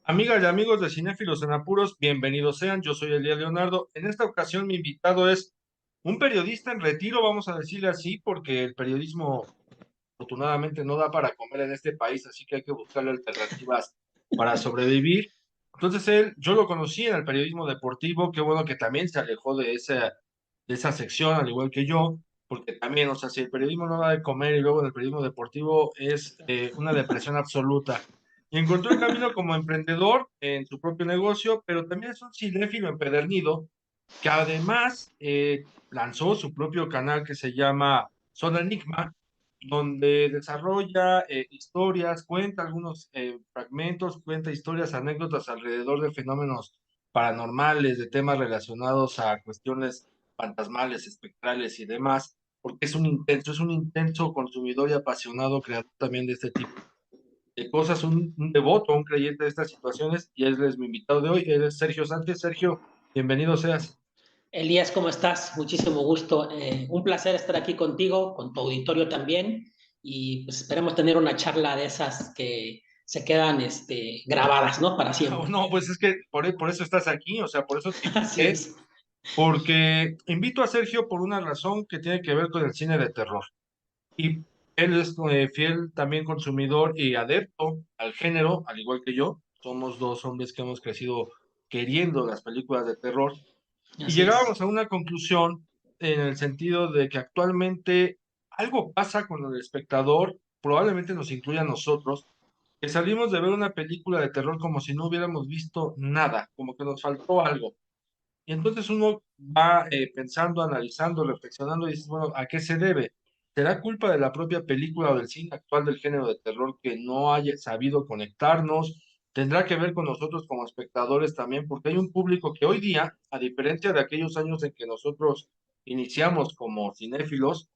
Amigas y amigos de Cinéfilos en Apuros, bienvenidos sean. Yo soy Elías Leonardo. En esta ocasión mi invitado es un periodista en retiro, vamos a decirle así, porque el periodismo afortunadamente no da para comer en este país, así que hay que buscarle alternativas para sobrevivir. Entonces yo lo conocí en el periodismo deportivo, qué bueno que también se alejó de esa sección, al igual que yo, porque también, o sea, si el periodismo no da de comer y luego en el periodismo deportivo es una depresión absoluta. Y encontró el camino como emprendedor en su propio negocio, pero también es un cinéfilo empedernido que además lanzó su propio canal que se llama Zona Enigma, donde desarrolla historias, cuenta algunos fragmentos, cuenta historias, anécdotas alrededor de fenómenos paranormales, de temas relacionados a cuestiones fantasmales, espectrales y demás, porque es un intenso consumidor y apasionado creador también de este tipo de cosas, un devoto, un creyente de estas situaciones, y él es mi invitado de hoy, él es Sergio Sánchez. Sergio, bienvenido seas. Elías, ¿cómo estás? Muchísimo gusto. Un placer estar aquí contigo, con tu auditorio también, y pues esperemos tener una charla de esas que se quedan grabadas, ¿no? Para siempre. No, pues es que por eso estás aquí, o sea, por eso te Así invité, es. porque invito a Sergio por una razón que tiene que ver con el cine de terror. Y él es fiel también consumidor y adepto al género, al igual que yo. Somos dos hombres que hemos crecido queriendo las películas de terror. Y Así es. llegábamos a una conclusión en el sentido de que actualmente algo pasa con el espectador, probablemente nos incluya a nosotros, que salimos de ver una película de terror como si no hubiéramos visto nada, como que nos faltó algo. Y entonces uno va pensando, analizando, reflexionando y dices, bueno, ¿a qué se debe? ¿Será culpa de la propia película o del cine actual del género de terror que no haya sabido conectarnos? ¿Tendrá que ver con nosotros como espectadores también? Porque hay un público que hoy día, a diferencia de aquellos años en que nosotros iniciamos como cinéfilos,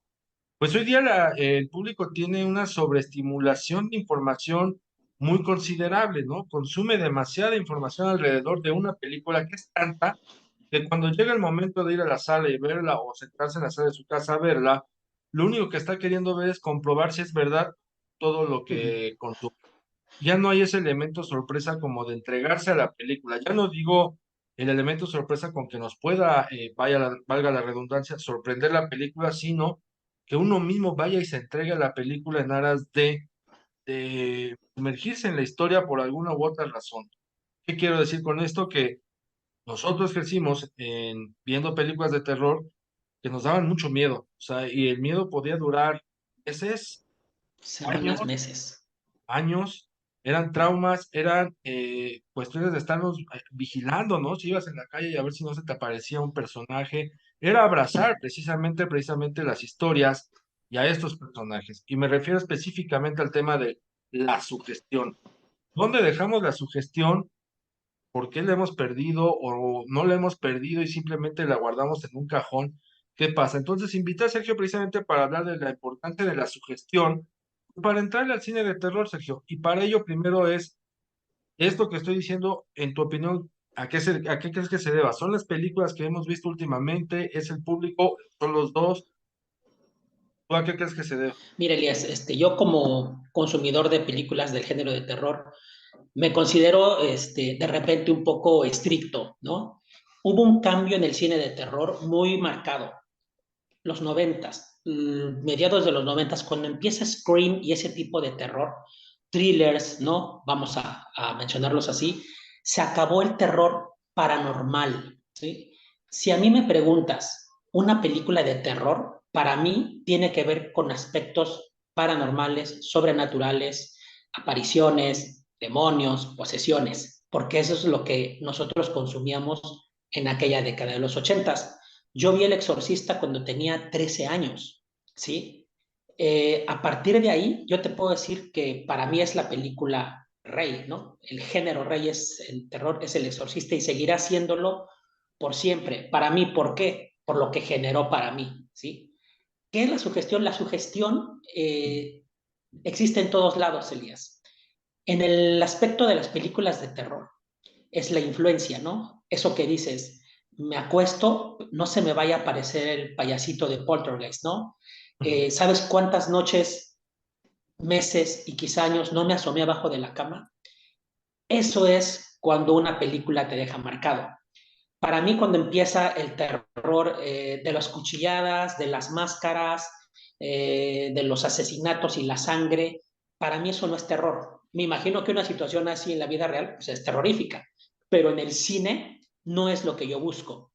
pues hoy día el público tiene una sobreestimulación de información muy considerable, ¿no? Consume demasiada información alrededor de una película que es tanta que cuando llega el momento de ir a la sala y verla o sentarse en la sala de su casa a verla, lo único que está queriendo ver es comprobar si es verdad todo lo Ujú. que consume. Ya no hay ese elemento sorpresa como de entregarse a la película. Ya no digo el elemento sorpresa con que nos pueda, valga la redundancia, sorprender la película, sino que uno mismo vaya y se entregue a la película en aras de sumergirse en la historia por alguna u otra razón. ¿Qué quiero decir con esto? Que nosotros crecimos viendo películas de terror que nos daban mucho miedo, o sea, y el miedo podía durar meses, años, Semanas, meses. años, eran traumas, eran cuestiones de estarnos vigilando, ¿no? Si ibas en la calle y a ver si no se te aparecía un personaje, era abrazar precisamente las historias y a estos personajes. Y me refiero específicamente al tema de la sugestión. ¿Dónde dejamos la sugestión? ¿Por qué la hemos perdido o no la hemos perdido y simplemente la guardamos en un cajón? ¿Qué pasa? Entonces invité a Sergio precisamente para hablar de la importancia de la sugestión, para entrarle al cine de terror, Sergio. Y para ello primero es esto que estoy diciendo, en tu opinión, ¿a qué crees que se deba? ¿Son las películas que hemos visto últimamente? ¿Es el público? ¿Son los dos? ¿Tú a qué crees que se debe? Mira, Elías, yo como consumidor de películas del género de terror, me considero de repente un poco estricto, ¿no? Hubo un cambio en el cine de terror muy marcado. Los noventas, mediados de los noventas, cuando empieza Scream y ese tipo de terror, thrillers, ¿no? Vamos a mencionarlos así, se acabó el terror paranormal, ¿sí? Si a mí me preguntas, una película de terror, para mí tiene que ver con aspectos paranormales, sobrenaturales, apariciones, demonios, posesiones, porque eso es lo que nosotros consumíamos en aquella década de los ochentas. Yo vi El Exorcista cuando tenía 13 años, ¿sí? A partir de ahí, yo te puedo decir que para mí es la película rey, ¿no? El género rey es el terror, es El Exorcista y seguirá siéndolo por siempre. Para mí, ¿por qué? Por lo que generó para mí, ¿sí? ¿Qué es la sugestión? La sugestión existe en todos lados, Elías. En el aspecto de las películas de terror, es la influencia, ¿no? Eso que dices, me acuesto, no se me vaya a aparecer el payasito de Poltergeist, ¿no? Ujú. ¿Sabes cuántas noches, meses y quizá años no me asomé abajo de la cama? eso es cuando una película te deja marcado. Para mí, cuando empieza el terror de las cuchilladas, de las máscaras, de los asesinatos y la sangre, para mí eso no es terror. Me imagino que una situación así en la vida real pues, es terrorífica, pero en el cine no es lo que yo busco.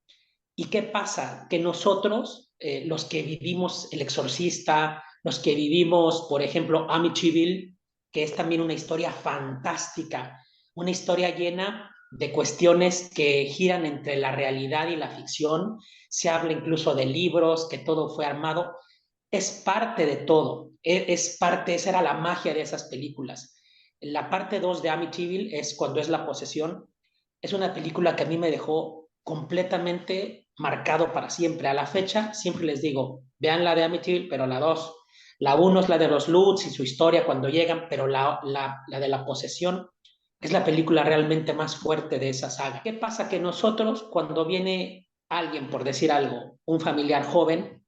¿Y qué pasa? Que nosotros, los que vivimos El Exorcista, los que vivimos, por ejemplo, Amityville, que es también una historia fantástica, una historia llena de cuestiones que giran entre la realidad y la ficción, se habla incluso de libros, que todo fue armado, es parte de todo, es parte, esa era la magia de esas películas. La parte 2 de Amityville es cuando es la posesión, es una película que a mí me dejó completamente marcado para siempre. A la fecha siempre les digo, vean la de Amityville, pero la 2. La 1 es la de los Lutz y su historia cuando llegan, pero la de la posesión es la película realmente más fuerte de esa saga. ¿Qué pasa? Que nosotros, cuando viene alguien, por decir algo, un familiar joven,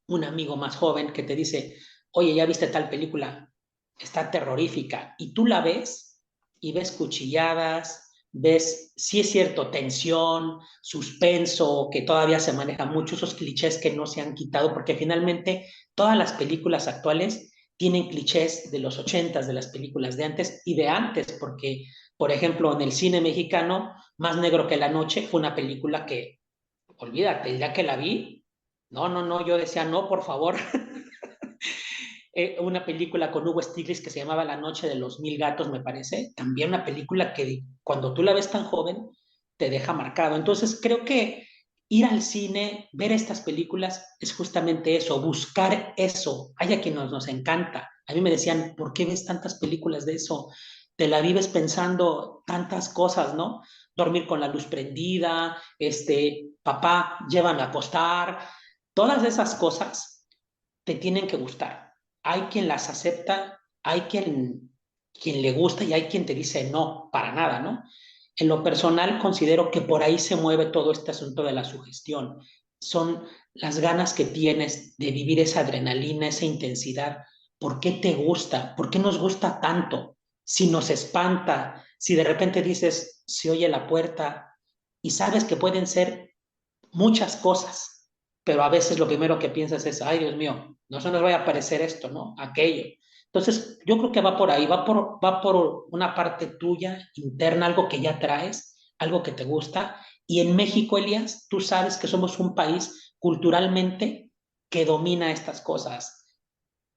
un amigo más joven que te dice, oye, ¿ya viste tal película? Está terrorífica. Y tú la ves y ves cuchilladas, ves, sí es cierto, tensión, suspenso, que todavía se maneja mucho, esos clichés que no se han quitado, porque finalmente todas las películas actuales tienen clichés de los ochentas, de las películas de antes y de antes, porque, por ejemplo, en el cine mexicano, Más Negro que la Noche fue una película que, olvídate, el día que la vi, no, no, no, yo decía, no, por favor. Una película con Hugo Stiglitz que se llamaba La Noche de los Mil Gatos, me parece. También una película que cuando tú la ves tan joven, te deja marcado. Entonces, creo que ir al cine, ver estas películas, es justamente eso, buscar eso. Hay a quienes nos encanta. A mí me decían, ¿por qué ves tantas películas de eso? Te la vives pensando tantas cosas, ¿no? Dormir con la luz prendida, papá, llévame a acostar. Todas esas cosas te tienen que gustar. Hay quien las acepta, hay quien le gusta y hay quien te dice no, para nada, ¿no? En lo personal considero que por ahí se mueve todo este asunto de la sugestión. Son las ganas que tienes de vivir esa adrenalina, esa intensidad. ¿Por qué te gusta? ¿Por qué nos gusta tanto? Si nos espanta, si de repente dices, se oye la puerta y sabes que pueden ser muchas cosas, pero a veces lo primero que piensas es, ay Dios mío, no se nos vaya a aparecer esto, ¿no? Aquello. Entonces, yo creo que va por ahí, va por una parte tuya, interna, algo que ya traes, algo que te gusta. Y en México, Elías, tú sabes que somos un país culturalmente que domina estas cosas.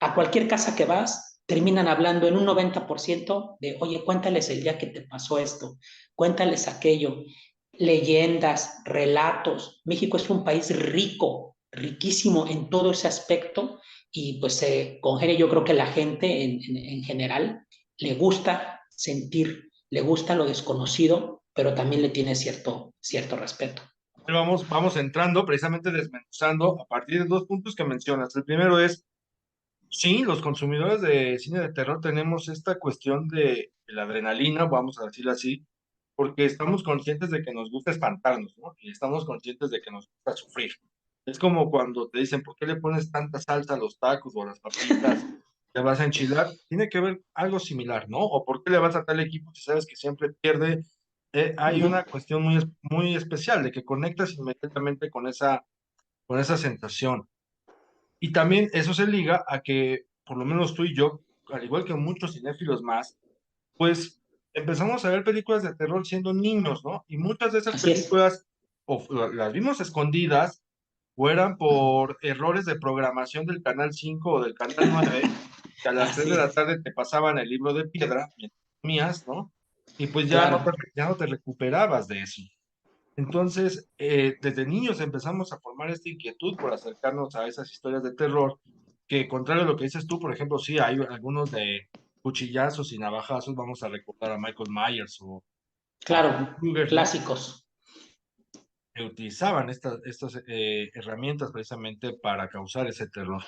A cualquier casa que vas, terminan hablando en un 90% de, oye, cuéntales el día que te pasó esto, cuéntales aquello, leyendas, relatos. México es un país rico, riquísimo en todo ese aspecto y pues se congenia, yo creo que la gente en general le gusta sentir, le gusta lo desconocido, pero también le tiene cierto respeto. Pero vamos entrando, precisamente desmenuzando a partir de dos puntos que mencionas. El primero es, sí, los consumidores de cine de terror tenemos esta cuestión de la adrenalina, vamos a decirlo así, porque estamos conscientes de que nos gusta espantarnos, ¿no? Y estamos conscientes de que nos gusta sufrir. Es como cuando te dicen, ¿por qué le pones tanta salsa a los tacos o a las papitas? ¿Te vas a enchilar? Tiene que ver algo similar, ¿no? ¿O por qué le vas a tal equipo si sabes que siempre pierde? Hay Uh una -huh. cuestión muy especial de que conectas inmediatamente con esa sensación. Y también eso se liga a que, por lo menos tú y yo, al igual que muchos cinéfilos más, pues empezamos a ver películas de terror siendo niños, ¿no? Y muchas de esas Así es. películas las vimos escondidas o eran por errores de programación del Canal 5 o del Canal 9, que a las 3 Así de la es. tarde te pasaban el libro de piedra mientras comías, ¿no? Y pues Claro. ya no te recuperabas de eso. Entonces, desde niños empezamos a formar esta inquietud por acercarnos a esas historias de terror, que contrario a lo que dices tú, por ejemplo, sí, hay algunos de cuchillazos y navajazos, vamos a recordar a Michael Myers o a Freddy Claro, Krueger, ¿no? clásicos. Que utilizaban estas herramientas precisamente para causar ese terror.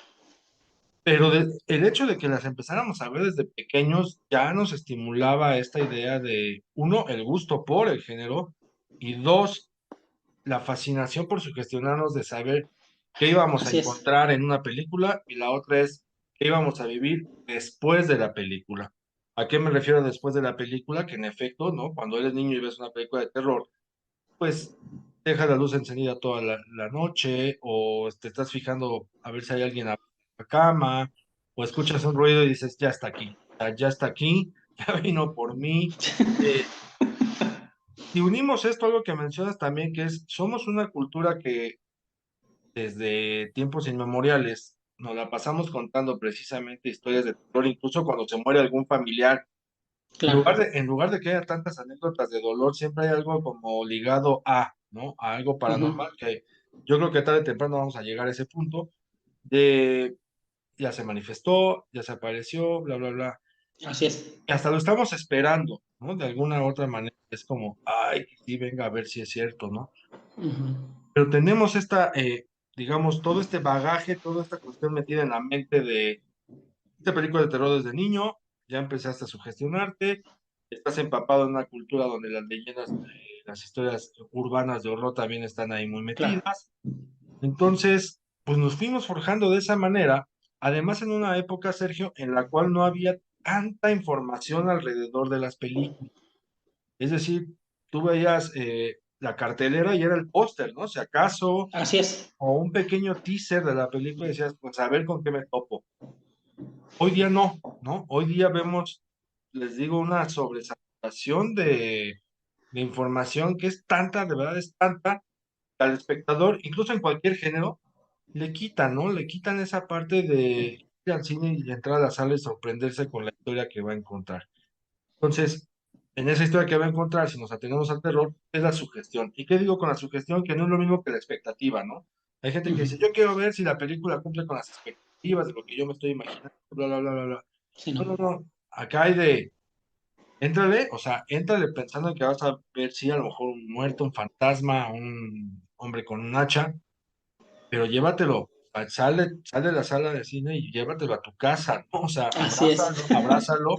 Pero el hecho de que las empezáramos a ver desde pequeños ya nos estimulaba esta idea de, uno, el gusto por el género, y dos, la fascinación por sugestionarnos de saber qué íbamos a Así es. encontrar en una película y la otra es qué íbamos a vivir después de la película. ¿A qué me refiero después de la película? Que en efecto, ¿no? Cuando eres niño y ves una película de terror, pues deja la luz encendida toda la noche, o te estás fijando a ver si hay alguien a la cama, o escuchas un ruido y dices, ya está aquí, ya está aquí, ya vino por mí. Eh, y unimos esto a algo que mencionas también, que es, somos una cultura que desde tiempos inmemoriales nos la pasamos contando precisamente historias de terror, incluso cuando se muere algún familiar. Claro. En lugar de que haya tantas anécdotas de dolor, siempre hay algo como ligado a, ¿no? A algo Ujú. paranormal, que yo creo que tarde o temprano vamos a llegar a ese punto de ya se manifestó, ya se apareció, bla, bla, bla. Así es. Y hasta lo estamos esperando, ¿no? De alguna u otra manera. Es como, ay, que sí, venga a ver si es cierto, ¿no? Ujú. Pero tenemos digamos, todo este bagaje, toda esta cuestión metida en la mente de esta película de terror desde niño, ya empezaste a sugestionarte, estás empapado en una cultura donde las leyendas, las historias urbanas de horror también están ahí muy Claro. metidas. Entonces, pues nos fuimos forjando de esa manera, además en una época, Sergio, en la cual no había tanta información alrededor de las películas. Es decir, tú veías la cartelera y era el póster, ¿no? Si acaso, Así es. o un pequeño teaser de la película y decías, pues a ver con qué me topo. Hoy día no, ¿no? Hoy día vemos, les digo, una sobresaturación de información que es tanta, de verdad es tanta, que al espectador, incluso en cualquier género, le quitan, ¿no? Le quitan esa parte de ir al cine y entrar a la sala y sorprenderse con la historia que va a encontrar. Entonces, en esa historia que va a encontrar, si nos atenemos al terror, es la sugestión. ¿Y qué digo con la sugestión? Que no es lo mismo que la expectativa, ¿no? Hay gente que Ujú. dice, yo quiero ver si la película cumple con las expectativas de lo que yo me estoy imaginando, bla, bla, bla, bla, bla. Sí, No, no. no, no. Acá hay de, éntrale, o sea, éntrale pensando en que vas a ver, sí, a lo mejor un muerto, un fantasma, un hombre con un hacha, pero llévatelo, o sea, sale de la sala de cine y llévatelo a tu casa, ¿no? O sea, Así es. abrázalo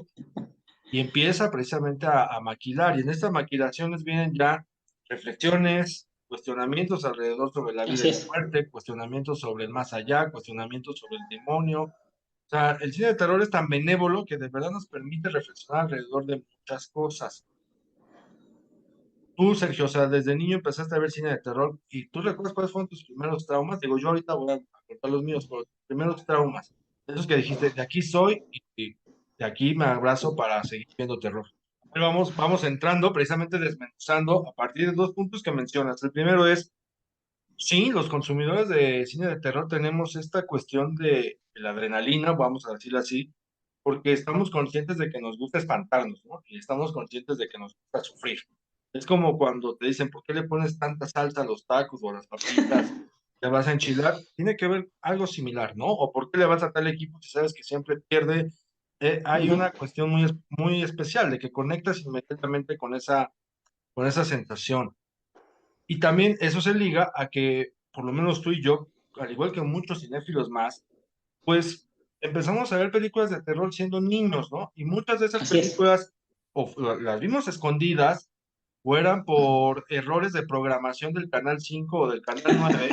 y empieza precisamente a maquilar. Y en estas maquilaciones vienen ya reflexiones, cuestionamientos alrededor sobre la vida Así y la es. muerte, cuestionamientos sobre el más allá, cuestionamientos sobre el demonio. O sea, el cine de terror es tan benévolo que de verdad nos permite reflexionar alrededor de muchas cosas. Tú, Sergio, o sea, desde niño empezaste a ver cine de terror y tú recuerdas cuáles fueron tus primeros traumas. Digo, yo ahorita voy a contar los míos, pero tus primeros traumas, esos que dijiste, de aquí soy y de aquí me abrazo para seguir viendo terror. Pero vamos entrando, precisamente desmenuzando a partir de dos puntos que mencionas. El primero es, sí, los consumidores de cine de terror tenemos esta cuestión de la adrenalina, vamos a decirlo así, porque estamos conscientes de que nos gusta espantarnos, ¿no? Y estamos conscientes de que nos gusta sufrir. Es como cuando te dicen, ¿por qué le pones tanta salsa a los tacos o a las papitas? ¿Te vas a enchilar? Tiene que ver algo similar, ¿no? ¿O por qué le vas a tal equipo si sabes que siempre pierde? Hay Ujú. una cuestión muy especial de que conectas inmediatamente con esa sensación. Y también eso se liga a que, por lo menos tú y yo, al igual que muchos cinéfilos más, pues empezamos a ver películas de terror siendo niños, ¿no? Y muchas de esas Así es. películas las vimos escondidas o eran por errores de programación del Canal 5 o del Canal 9,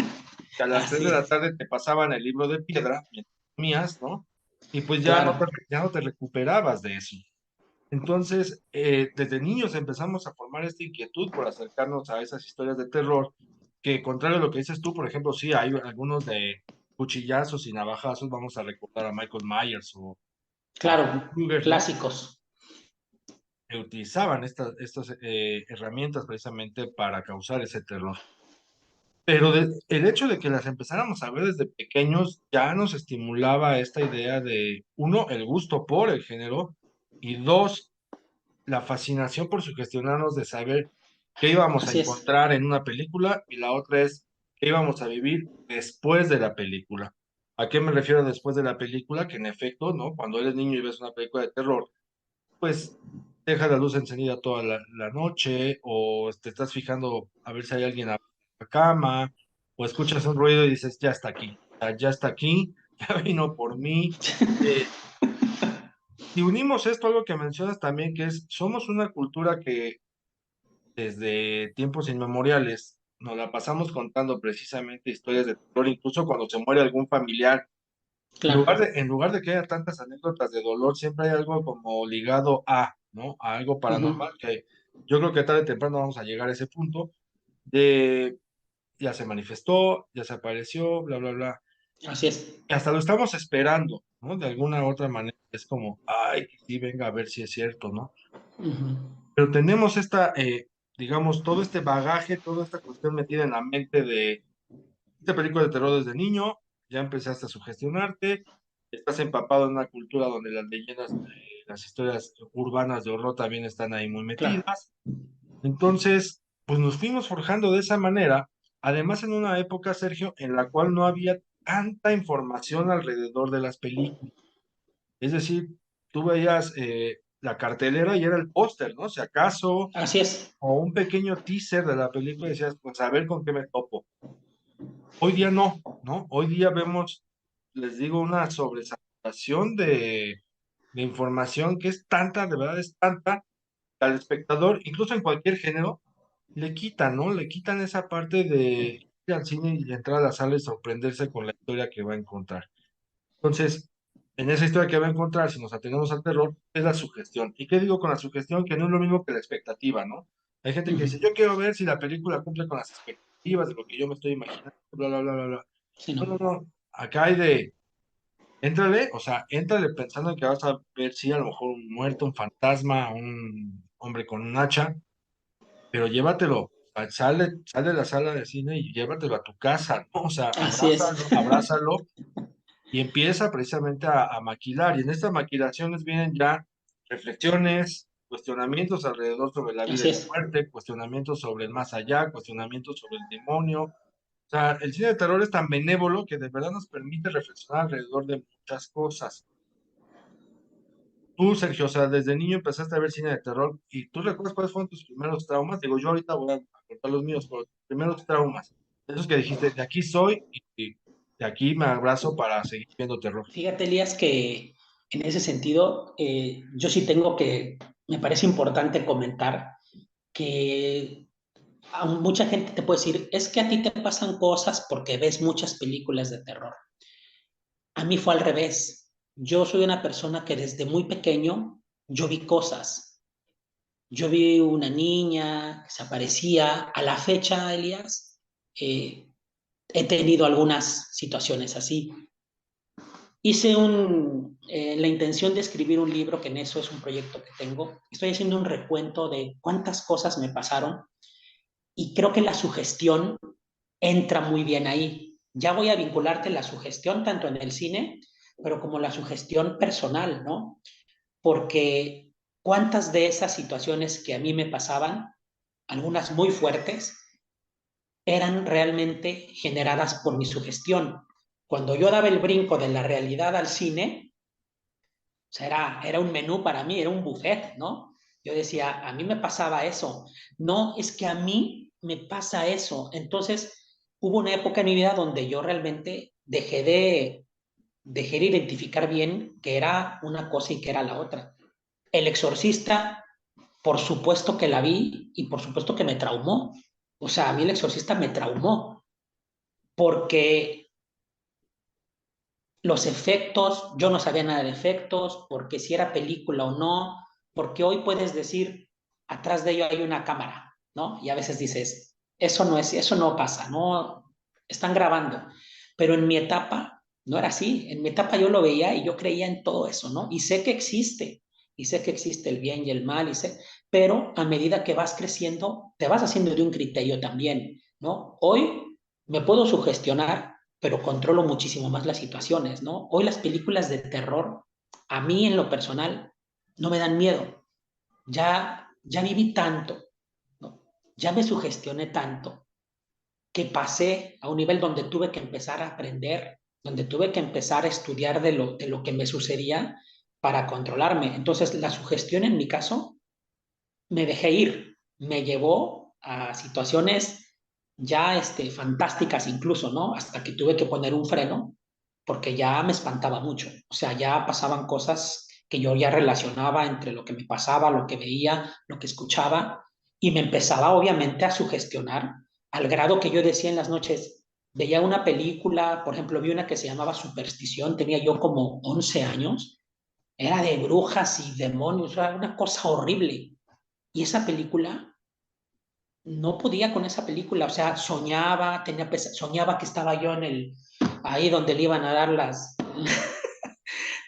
que a las 3 Así de la es. tarde te pasaban el libro de piedra, mientras comías, ¿no? Y pues Claro. ya no te recuperabas de eso. Entonces, desde niños empezamos a formar esta inquietud por acercarnos a esas historias de terror, que contrario a lo que dices tú, por ejemplo, sí, hay algunos de cuchillazos y navajazos, vamos a recordar a Michael Myers o a Freddy Claro. Krueger, ¿no? Clásicos. Que utilizaban estas herramientas precisamente para causar ese terror. Pero el hecho de que las empezáramos a ver desde pequeños ya nos estimulaba esta idea de, uno, el gusto por el género, y dos, la fascinación por sugestionarnos de saber qué íbamos a Así es. encontrar en una película y la otra es qué íbamos a vivir después de la película. ¿A qué me refiero después de la película? Que en efecto, ¿no? Cuando eres niño y ves una película de terror, pues deja la luz encendida toda la noche o te estás fijando a ver si hay alguien a la cama o escuchas un ruido y dices, ya está aquí, ya está aquí, ya vino por mí. Eh, y unimos esto a algo que mencionas también, que es, somos una cultura que desde tiempos inmemoriales nos la pasamos contando precisamente historias de terror, incluso cuando se muere algún familiar. claro. En lugar de que haya tantas anécdotas de dolor, siempre hay algo como ligado a, ¿no? A algo Ujú. paranormal que yo creo que tarde o temprano vamos a llegar a ese punto de ya se manifestó, ya se apareció, bla, bla, bla. Así es. Y hasta lo estamos esperando, ¿no? De alguna u otra manera. Es como, ay, que sí, venga a ver si es cierto, ¿no? Ujú. Pero tenemos digamos, todo este bagaje, toda esta cuestión metida en la mente de esta película de terror desde niño, ya empezaste a sugestionarte, estás empapado en una cultura donde las leyendas, las historias urbanas de horror también están ahí muy Claro. metidas. Entonces, pues nos fuimos forjando de esa manera, además en una época, Sergio, en la cual no había tanta información alrededor de las películas. Es decir, tú veías la cartelera y era el póster, ¿no? Si acaso, Así es. o un pequeño teaser de la película y decías, pues a ver con qué me topo. Hoy día no, ¿no? Hoy día vemos, les digo, una sobresaturación de información que es tanta, de verdad es tanta, que al espectador, incluso en cualquier género, le quitan, ¿no? Le quitan esa parte de ir al cine y entrar a la sala y sorprenderse con la historia que va a encontrar. Entonces, en esa historia que va a encontrar, si nos atenemos al terror, es la sugestión. ¿Y qué digo con la sugestión? Que no es lo mismo que la expectativa, ¿no? Hay gente que dice, Ujú. yo quiero ver si la película cumple con las expectativas de lo que yo me estoy imaginando, bla, bla, bla, bla, bla. Sí, No, no. no, no. Acá hay de, éntrale, o sea, éntrale pensando en que vas a ver, sí, a lo mejor un muerto, un fantasma, un hombre con un hacha, pero llévatelo. O sea, sale de la sala de cine y llévatelo a tu casa, ¿no? O sea, Así es. abrázalo y empieza precisamente a maquilar. Y en estas maquilaciones vienen ya reflexiones, cuestionamientos alrededor sobre la vida Así y la es. muerte, cuestionamientos sobre el más allá, cuestionamientos sobre el demonio. O sea, el cine de terror es tan benévolo que de verdad nos permite reflexionar alrededor de muchas cosas. Tú, Sergio, o sea, desde niño empezaste a ver cine de terror y tú recuerdas cuáles fueron tus primeros traumas. Digo, yo ahorita voy a contar los míos, pero tus primeros traumas, esos que dijiste, de aquí soy y de aquí me abrazo para seguir viendo terror. Fíjate, Elías, que en ese sentido, yo sí tengo me parece importante comentar que mucha gente te puede decir, es que a ti te pasan cosas porque ves muchas películas de terror. A mí fue al revés. Yo soy una persona que desde muy pequeño yo vi cosas. Yo vi una niña que se aparecía. A la fecha, Elías, he tenido algunas situaciones así. Hice la intención de escribir un libro, que en eso es un proyecto que tengo. Estoy haciendo un recuento de cuántas cosas me pasaron y creo que la sugestión entra muy bien ahí. Ya voy a vincularte la sugestión tanto en el cine, pero como la sugestión personal, ¿no? Porque cuántas de esas situaciones que a mí me pasaban, algunas muy fuertes, eran realmente generadas por mi sugestión. Cuando yo daba el brinco de la realidad al cine, o sea, era un menú para mí, era un buffet, ¿no? Yo decía, a mí me pasaba eso. No, es que a mí me pasa eso. Entonces, hubo una época en mi vida donde yo realmente dejé de identificar bien qué era una cosa y qué era la otra. El Exorcista, por supuesto que la vi y por supuesto que me traumó. O sea, a mí el Exorcista me traumó porque los efectos, yo no sabía nada de efectos, porque si era película o no, porque hoy puedes decir, atrás de ello hay una cámara, ¿no? Y a veces dices, eso no pasa, no, están grabando. Pero en mi etapa no era así, en mi etapa yo lo veía y yo creía en todo eso, ¿no? Y sé que existe el bien y el mal, pero a medida que vas creciendo, te vas haciendo de un criterio también, ¿no? Hoy me puedo sugestionar, pero controlo muchísimo más las situaciones, ¿no? Hoy las películas de terror, a mí en lo personal, no me dan miedo. Ya viví tanto, ¿no? Ya me sugestioné tanto que pasé a un nivel donde tuve que empezar a aprender, donde tuve que empezar a estudiar de lo que me sucedía para controlarme. Entonces, la sugestión en mi caso me dejé ir, me llevó a situaciones ya fantásticas incluso, ¿no? Hasta que tuve que poner un freno porque ya me espantaba mucho. O sea, ya pasaban cosas que yo ya relacionaba entre lo que me pasaba, lo que veía, lo que escuchaba, y me empezaba obviamente a sugestionar al grado que yo decía en las noches, veía una película, por ejemplo, vi una que se llamaba Superstición, tenía yo como 11 años, era de brujas y demonios, era una cosa horrible. Y esa película, no podía con esa película, o sea, soñaba, soñaba que estaba yo ahí donde le iban a dar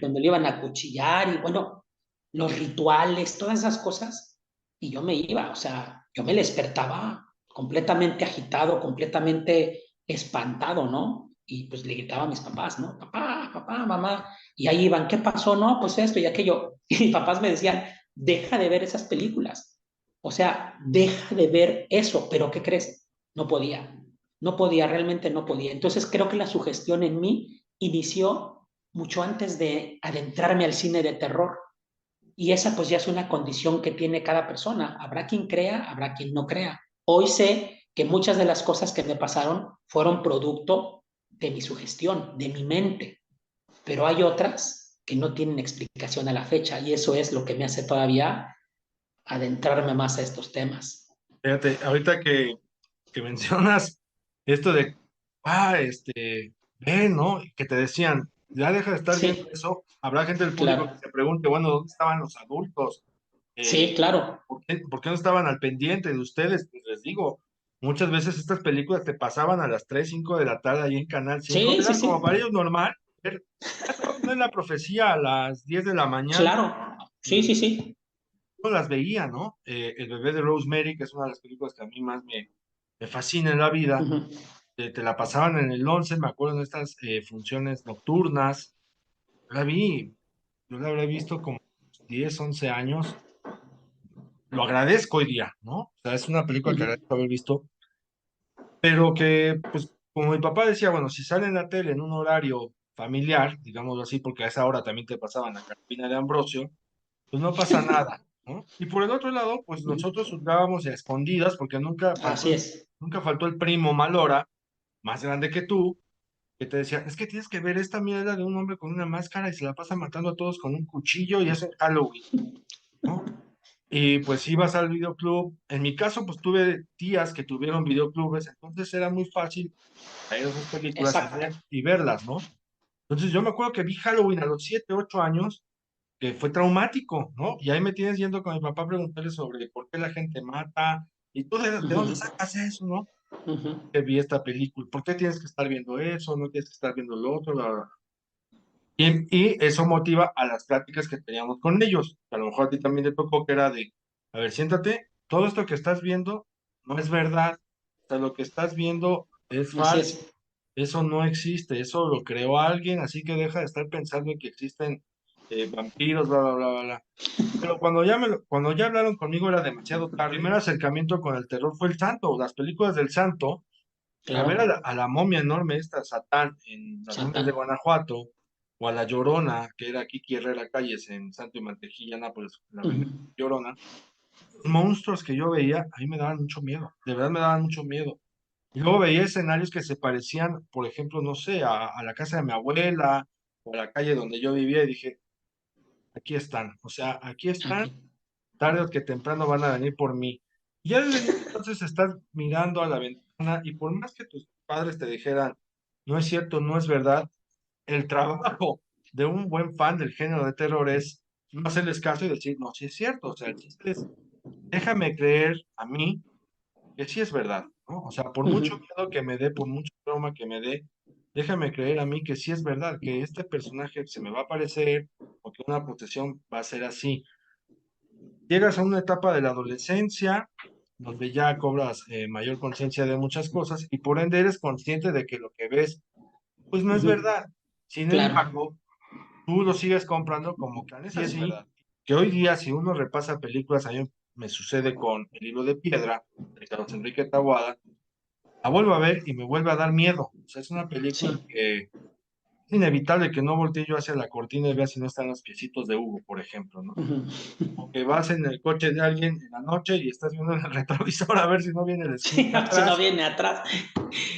donde le iban a cuchillar y bueno, los rituales, todas esas cosas, y yo me iba, o sea, yo me despertaba completamente agitado, completamente espantado, ¿no? Y pues le gritaba a mis papás, ¿no? Papá, papá, mamá, y ahí iban, ¿qué pasó? No, pues esto y aquello. Y mis papás me decían, deja de ver esas películas. O sea, deja de ver eso, pero ¿qué crees? No podía, no podía, realmente no podía. Entonces creo que la sugestión en mí inició mucho antes de adentrarme al cine de terror. Y esa pues ya es una condición que tiene cada persona. Habrá quien crea, habrá quien no crea. Hoy sé que muchas de las cosas que me pasaron fueron producto de mi sugestión, de mi mente, pero hay otras que no tienen explicación a la fecha y eso es lo que me hace todavía adentrarme más a estos temas. Fíjate, ahorita que mencionas esto de, ven, ¿no? Que te decían, ya deja de estar viendo Sí, eso. Habrá gente del público que claro. se pregunte, bueno, ¿dónde estaban los adultos? Sí, Eh, claro. por qué no estaban al pendiente de ustedes? Pues les digo, muchas veces estas películas te pasaban a las 3 5 de la tarde ahí en Canal 5. Sí, sí, Era como sí. para ellos normal. Ya te voy a poner la profecía a las 10 de la mañana. Claro. Sí, sí, sí. No las veía, ¿no? El bebé de Rosemary, que es una de las películas que a mí más me fascina en la vida. Uh -huh. Te la pasaban en el 11, me acuerdo, en estas funciones nocturnas. La vi, yo la habré visto como 10 11 años. Lo agradezco hoy día, ¿no? O sea, es una película Uh que -huh. agradezco haber visto, pero que, pues, como mi papá decía, bueno, si sale en la tele en un horario familiar, digámoslo así, porque a esa hora también te pasaban la Carpina de Ambrosio, pues no pasa nada, ¿no? Y por el otro lado, pues Uh -huh. nosotros juzgábamos a escondidas, porque Así es. nunca faltó el primo Malora, más grande que tú, que te decía, es que tienes que ver esta mierda de un hombre con una máscara y se la pasa matando a todos con un cuchillo y eso es Halloween, ¿no? Y pues ibas al videoclub. En mi caso, pues tuve tías que tuvieron videoclubes, entonces era muy fácil traer esas películas Exacto. y verlas, ¿no? Entonces yo me acuerdo que vi Halloween a los 7 8 años, que fue traumático, ¿no? Y ahí me tienes yendo con mi papá a preguntarle sobre por qué la gente mata, y tú Uh de dónde -huh. sacas eso, ¿no? Uh -huh. Que vi esta película, ¿por qué tienes que estar viendo eso? No tienes que estar viendo lo otro, bla, bla, bla. Y eso motiva a las pláticas que teníamos con ellos. A lo mejor a ti también te tocó que era de, a ver, siéntate, todo esto que estás viendo no es verdad. O sea, lo que estás viendo es Así falso. es. Eso no existe, eso lo creó alguien, así que deja de estar pensando en que existen vampiros, bla, bla, bla, bla, bla. Pero cuando ya hablaron conmigo era demasiado tarde. El primer acercamiento con el terror fue el Santo, las películas del Santo. O sea, ver a Claro. la momia enorme esta, Satán, en Las momias de Satán. Guanajuato, o a la Llorona, que era Kiki Herrera Calles en Santo y Mantejilla, Nápoles, la Uh primera -huh. Llorona, monstruos que yo veía, a mí me daban mucho miedo, de verdad me daban mucho miedo. Y luego veía escenarios que se parecían, por ejemplo, no sé, a la casa de mi abuela, o a la calle donde yo vivía, y dije, aquí están, o sea, aquí están, Aquí. tarde o que temprano van a venir por mí. Y ya desde entonces estás mirando a la ventana y por más que tus padres te dijeran, no es cierto, no es verdad, el trabajo de un buen fan del género de terror es no hacerles caso y decir, no, sí es cierto, o sea, el chiste es, déjame creer a mí que sí es verdad, ¿no? O sea, por Uh mucho -huh. miedo que me dé, por mucho trauma que me dé, déjame creer a mí que sí es verdad, que este personaje se me va a aparecer o que una posesión va a ser así. Llegas a una etapa de la adolescencia donde ya cobras mayor conciencia de muchas cosas y por ende eres consciente de que lo que ves, pues no Uh es -huh. verdad. Sin Claro. embargo, tú lo sigues comprando como que sí es verdad. Que hoy día, si uno repasa películas, a mí me sucede con El libro de piedra, de Carlos Enrique Taboada, la vuelvo a ver y me vuelve a dar miedo. O sea, es una película Sí. que es inevitable que no voltee yo hacia la cortina y vea si no están los piecitos de Hugo, por ejemplo, ¿no? Uh -huh. O que vas en el coche de alguien en la noche y estás viendo en el retrovisor a ver si no viene el Sí, escuincle si no atrás. viene atrás.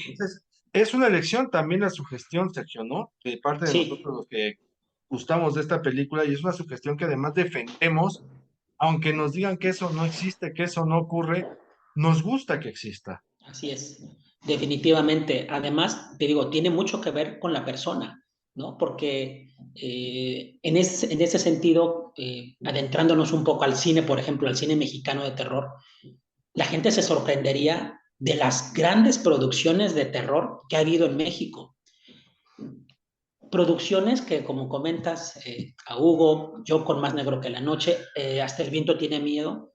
Entonces, es una elección también la sugestión, Sergio, ¿no? De parte de Sí, nosotros los que gustamos de esta película y es una sugestión que además defendemos, aunque nos digan que eso no existe, que eso no ocurre, nos gusta que exista. así es. definitivamente. Además, te digo, tiene mucho que ver con la persona, ¿no? Porque en ese sentido, adentrándonos un poco al cine, por ejemplo, al cine mexicano de terror, la gente se sorprendería de las grandes producciones de terror que ha habido en México. Producciones que, como comentas, a Hugo, Yo con Más Negro que la Noche, Hasta el Viento Tiene Miedo,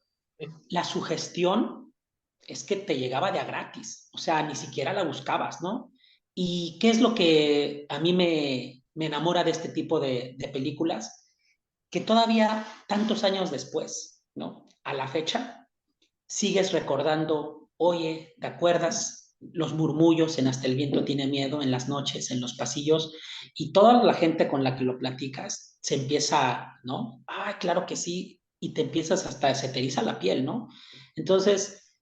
la sugestión es que te llegaba de a gratis, o sea, ni siquiera la buscabas, ¿no? ¿Y qué es lo que a mí me enamora de este tipo de películas? Que todavía, tantos años después, ¿no? A la fecha, sigues recordando, oye, ¿te acuerdas los murmullos en Hasta el Viento Tiene Miedo en las noches, en los pasillos? Y toda la gente con la que lo platicas se empieza, ¿no? Ah, claro que sí, y te empiezas hasta, se te eriza la piel, ¿no? Entonces,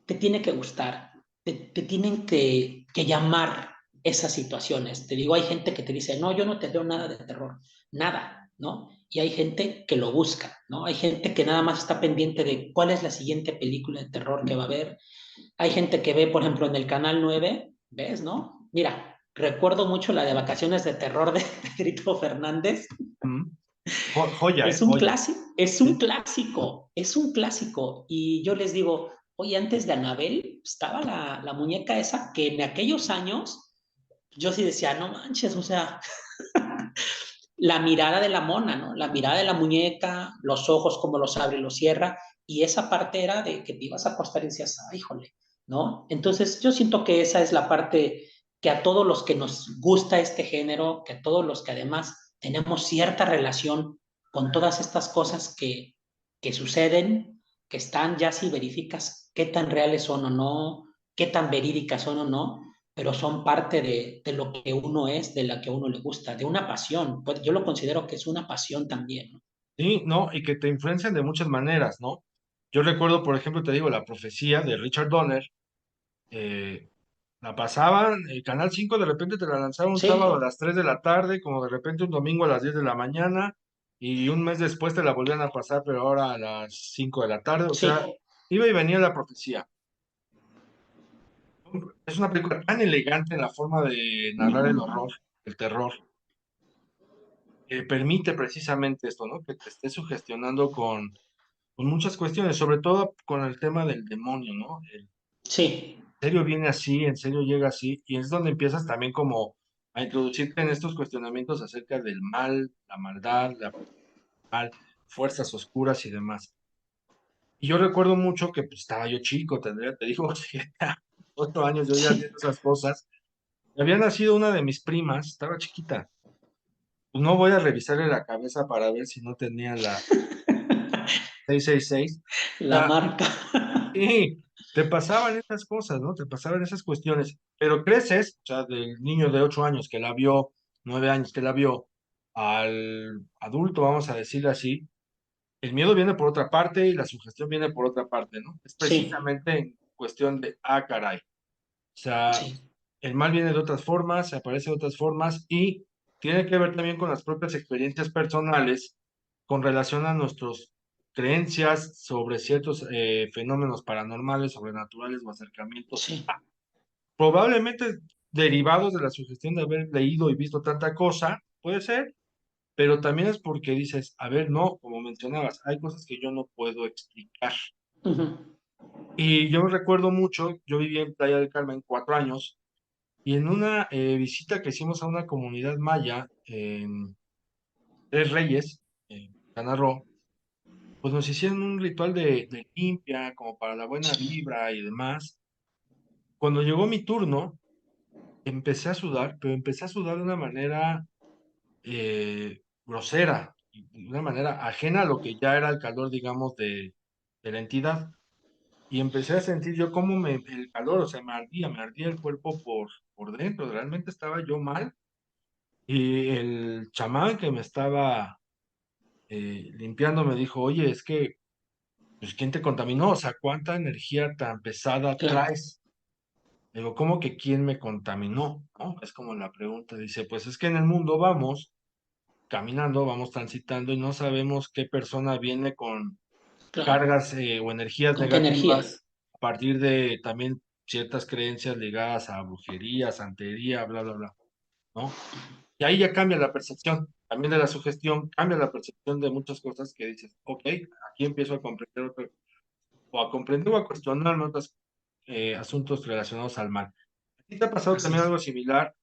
te tiene que gustar, te tienen que llamar esas situaciones. Te digo, hay gente que te dice, no, yo no te veo nada de terror, nada, ¿no? Y hay gente que lo busca, ¿no? Hay gente que nada más está pendiente de cuál es la siguiente película de terror que va a ver. Hay gente que ve, por ejemplo, en el Canal 9, ¿ves, no? Mira, recuerdo mucho la de Vacaciones de Terror de Pedrito Fernández. Mm. Joya, Es un joya. clásico, es un clásico, es un clásico. Y yo les digo, oye, antes de Anabel estaba la muñeca esa que en aquellos años yo sí decía, no manches, o sea, la mirada de la mona, ¿no? La mirada de la muñeca, los ojos como los abre y los cierra, y esa parte era de que te ibas a acostar y decías, ay, híjole, ¿no? Entonces yo siento que esa es la parte que a todos los que nos gusta este género, que a todos los que además tenemos cierta relación con todas estas cosas que suceden, que están ya si verificas qué tan reales son o no, qué tan verídicas son o no, pero son parte de lo que uno es, de la que a uno le gusta, de una pasión. Pues yo lo considero que es una pasión también, ¿no? Sí, no, y que te influencian de muchas maneras, ¿no? Yo recuerdo, por ejemplo, te digo, La Profecía de Richard Donner, eh, la pasaban, el Canal 5 de repente te la lanzaba un sábado a Sí, las 3 de la tarde, como de repente un domingo a las 10 de la mañana, y un mes después te la volvían a pasar, pero ahora a las 5 de la tarde, o sí, sea, iba y venía La Profecía. Es una película tan elegante en la forma de narrar el horror, el terror, que permite precisamente esto, ¿no? Que te esté sugestionando con muchas cuestiones, sobre todo con el tema del demonio, ¿no? El sí, serio viene así, en serio llega así, y es donde empiezas también como a introducirte en estos cuestionamientos acerca del mal, la maldad, la mal, fuerzas oscuras y demás. Y yo recuerdo mucho que pues, estaba yo chico, tendría, te digo, 8 años, yo ya sí. viendo esas cosas. Había nacido una de mis primas, estaba chiquita. Pues no voy a revisarle la cabeza para ver si no tenía la 666. La marca. Sí, te pasaban esas cosas, ¿no? Te pasaban esas cuestiones, pero creces, o sea, del niño de 8 años que la vio, 9 años que la vio, al adulto, vamos a decirle así, el miedo viene por otra parte y la sugestión viene por otra parte, ¿no? Es Sí, precisamente en cuestión de, ah, caray. O sea, sí, el mal viene de otras formas, se aparece de otras formas y tiene que ver también con las propias experiencias personales con relación a nuestras creencias sobre ciertos fenómenos paranormales, sobrenaturales o acercamientos, sí, probablemente derivados de la sugestión de haber leído y visto tanta cosa, puede ser, pero también es porque dices, a ver, no, como mencionabas, hay cosas que yo no puedo explicar. ujú, Y yo recuerdo mucho, yo viví en Playa del Carmen 4 años. Y en una visita que hicimos a una comunidad maya en Tres Reyes, en Quintana Roo, pues nos hicieron un ritual de limpia, como para la buena sí, vibra y demás. Cuando llegó mi turno, empecé a sudar, pero empecé a sudar de una manera grosera, de una manera ajena a lo que ya era el calor, digamos, de la entidad. Y empecé a sentir yo cómo el calor, o sea, me ardía el cuerpo por dentro, realmente estaba yo mal. Y el chamán que me estaba limpiando me dijo, oye, es que, pues, ¿quién te contaminó? O sea, ¿cuánta energía tan pesada claro, traes? Le digo, ¿cómo que quién me contaminó? ¿No? Es como la pregunta. Dice, pues es que en el mundo vamos caminando, vamos transitando y no sabemos qué persona viene con claro. cargas o energías ¿Con qué energía? negativas a partir de también ciertas creencias ligadas a brujería, santería, bla, bla, bla, ¿no? Y ahí ya cambia la percepción, también de la sugestión, cambia la percepción de muchas cosas que dices, ok, aquí empiezo a comprender o a comprender o a cuestionar otros asuntos relacionados al mal. ¿A ti te ha pasado Así también es. algo similar,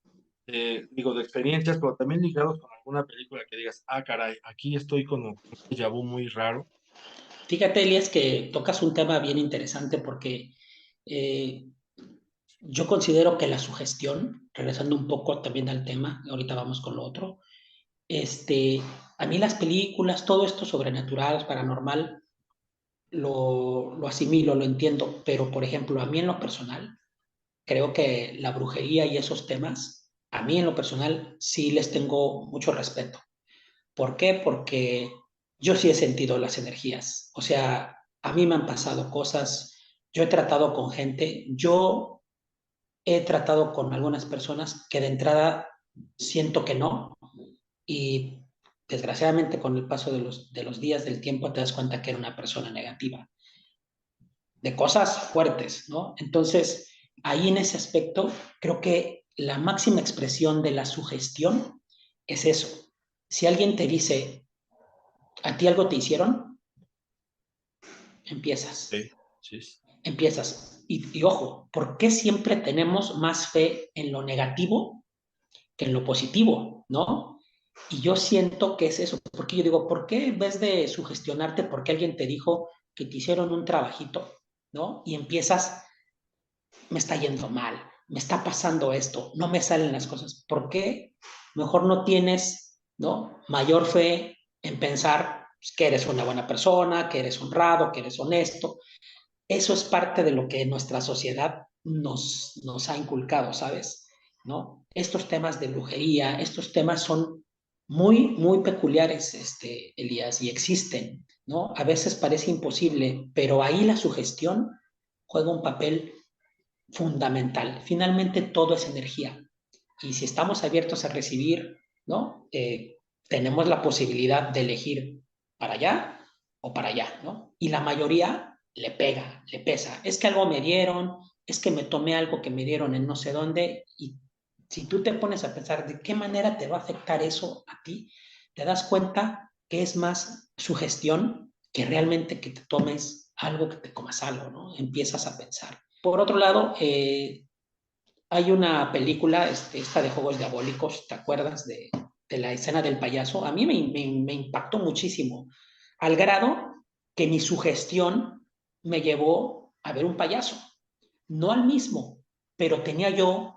digo, de experiencias, pero también ligados con alguna película que digas, ah, caray, aquí estoy con un déjà vu muy raro? Fíjate, Elias, que tocas un tema bien interesante porque eh, yo considero que la sugestión, regresando un poco también al tema, ahorita vamos con lo otro, este, a mí las películas, todo esto sobrenatural, paranormal, lo asimilo, lo entiendo, pero por ejemplo, a mí en lo personal, creo que la brujería y esos temas, a mí en lo personal sí les tengo mucho respeto. ¿Por qué? Porque yo sí he sentido las energías. O sea, a mí me han pasado cosas, yo he tratado con gente, yo he tratado con algunas personas que de entrada siento que no y desgraciadamente con el paso de los días del tiempo te das cuenta que era una persona negativa, de cosas fuertes, ¿no? Entonces, ahí en ese aspecto, creo que la máxima expresión de la sugestión es eso. Si alguien te dice, ¿a ti algo te hicieron? Empiezas, Sí, sí, sí. empiezas. Y ojo, ¿por qué siempre tenemos más fe en lo negativo que en lo positivo, ¿no? Y yo siento que es eso, porque yo digo, ¿por qué en vez de sugestionarte porque alguien te dijo que te hicieron un trabajito, ¿no? Y empiezas, me está yendo mal, me está pasando esto, no me salen las cosas. ¿Por qué mejor no tienes, ¿no? Mayor fe en pensar pues, que eres una buena persona, que eres honrado, que eres honesto? Eso es parte de lo que nuestra sociedad nos ha inculcado, ¿sabes? ¿No? Estos temas de brujería, estos temas son muy peculiares, Elías, y existen, ¿no? A veces parece imposible, pero ahí la sugestión juega un papel fundamental. Finalmente todo es energía. Y si estamos abiertos a recibir, ¿no? Tenemos la posibilidad de elegir para allá o para allá, ¿no? Y la mayoría le pega, le pesa. Es que algo me dieron, es que me tomé algo que me dieron en no sé dónde. Y si tú te pones a pensar de qué manera te va a afectar eso a ti, te das cuenta que es más sugestión que realmente que te tomes algo, que te comas algo, ¿no? Empiezas a pensar. Por otro lado, hay una película, esta de Juegos Diabólicos, ¿te acuerdas de la escena del payaso? A mí me impactó muchísimo, al grado que mi sugestión me llevó a ver un payaso, no al mismo, pero tenía yo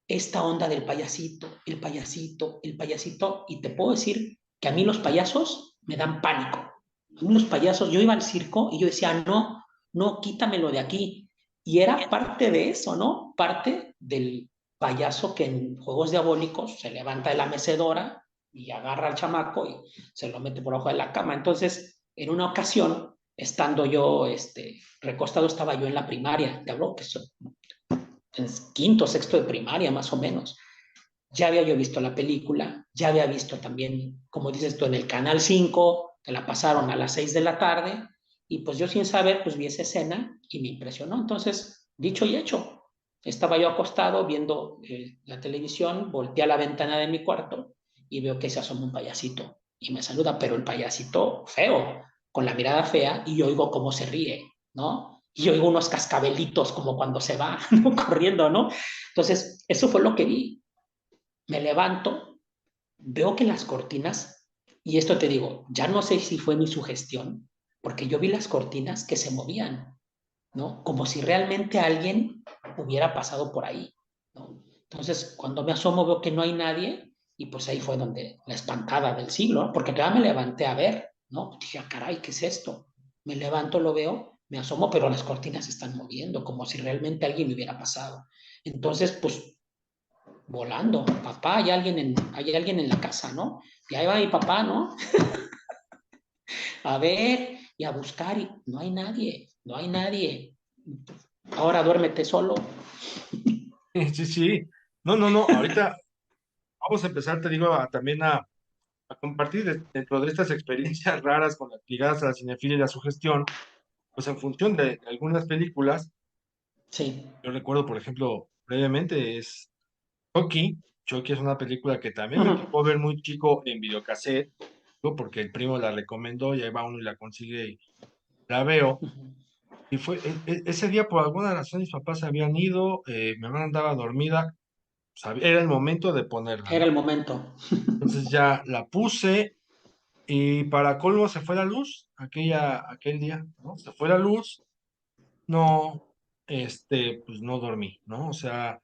esta onda del payasito, el payasito, el payasito, y te puedo decir que a mí los payasos me dan pánico. A mí los payasos, yo iba al circo y yo decía, no, no, quítamelo de aquí. Y era parte de eso, ¿no? Parte del payaso que en Juegos Diabólicos se levanta de la mecedora y agarra al chamaco y se lo mete por abajo de la cama. Entonces, en una ocasión, estando yo, recostado, estaba yo en la primaria, te hablo que en quinto, sexto de primaria, más o menos. Ya había yo visto la película, ya había visto también, como dices tú, en el Canal 5 que la pasaron a las 6 de la tarde, y pues yo sin saber, pues vi esa escena y me impresionó. Entonces, dicho y hecho, estaba yo acostado viendo la televisión, volteé a la ventana de mi cuarto y veo que se asoma un payasito y me saluda, pero el payasito feo, con la mirada fea, y yo oigo cómo se ríe, ¿no? Y oigo unos cascabelitos como cuando se va, ¿no? Corriendo, ¿no? Entonces, eso fue lo que vi. Me levanto, veo que las cortinas, y esto te digo, ya no sé si fue mi sugestión, porque yo vi las cortinas que se movían, ¿no? Como si realmente alguien hubiera pasado por ahí, ¿no? Entonces, cuando me asomo veo que no hay nadie, y pues ahí fue donde la espantada del siglo, ¿no? Porque todavía me levanté a ver, ¿no? Dije, ah, caray, ¿qué es esto? Me levanto, lo veo, me asomo, pero las cortinas se están moviendo, como si realmente alguien me hubiera pasado. Entonces, pues volando, papá, hay alguien en la casa, ¿no? Y ahí va mi papá, ¿no? A ver y a buscar y no hay nadie, no hay nadie. Ahora duérmete solo. Sí, sí. No, no, no. Ahorita vamos a empezar, te digo, también a compartir dentro de estas experiencias raras ligadas a la cinefilia y la sugestión, pues en función de algunas películas. sí. Yo recuerdo, por ejemplo, brevemente, es Chucky. Chucky es una película que también me Ujú, tocó ver muy chico en videocassette, ¿no? Porque el primo la recomendó y ahí va uno y la consigue y la veo. ujú. Y fue ese día, por alguna razón, mis papás se habían ido, mi hermana andaba dormida, era el momento de ponerla, Era ¿no? el momento. Entonces ya la puse y para colmo se fue la luz aquel día, ¿no? Se fue la luz, no, pues no dormí, ¿no? O sea,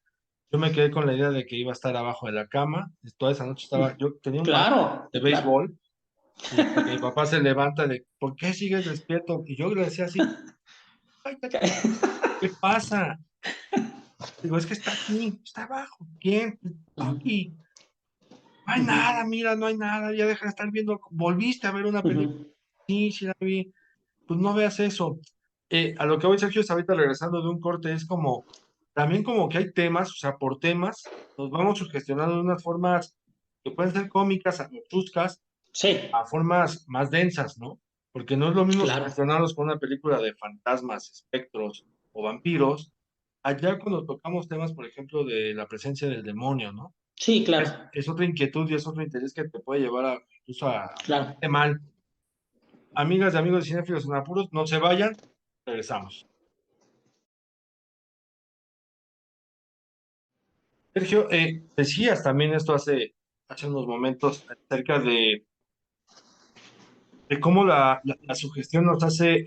yo me quedé con la idea de que iba a estar abajo de la cama, toda esa noche yo tenía un bate Claro, de claro. béisbol y hasta que mi papá se levanta de, ¿por qué sigues despierto? Y yo le decía así, ay, ¿qué pasa? Digo, es que está aquí, está abajo. ¿Quién? Aquí. No hay nada, mira, no hay nada, ya deja de estar viendo, volviste a ver una película. Sí, sí la vi. Pues no veas eso. A lo que voy, Sergio, es ahorita regresando de un corte, es como, también como que hay temas, o sea, por temas, nos vamos sugestionando de unas formas que pueden ser cómicas, o chuscas, Sí, a formas más densas, ¿no? Porque no es lo mismo claro. sugestionarnos con una película de fantasmas, espectros o vampiros, allá cuando tocamos temas, por ejemplo, de la presencia del demonio, ¿no? Sí, claro, Es otra inquietud y es otro interés que te puede llevar incluso a claro. ponerte mal. Amigas y amigos de Cinéfilos en Apuros, no se vayan, regresamos. Sergio, decías también esto hace unos momentos acerca de cómo la sugestión nos hace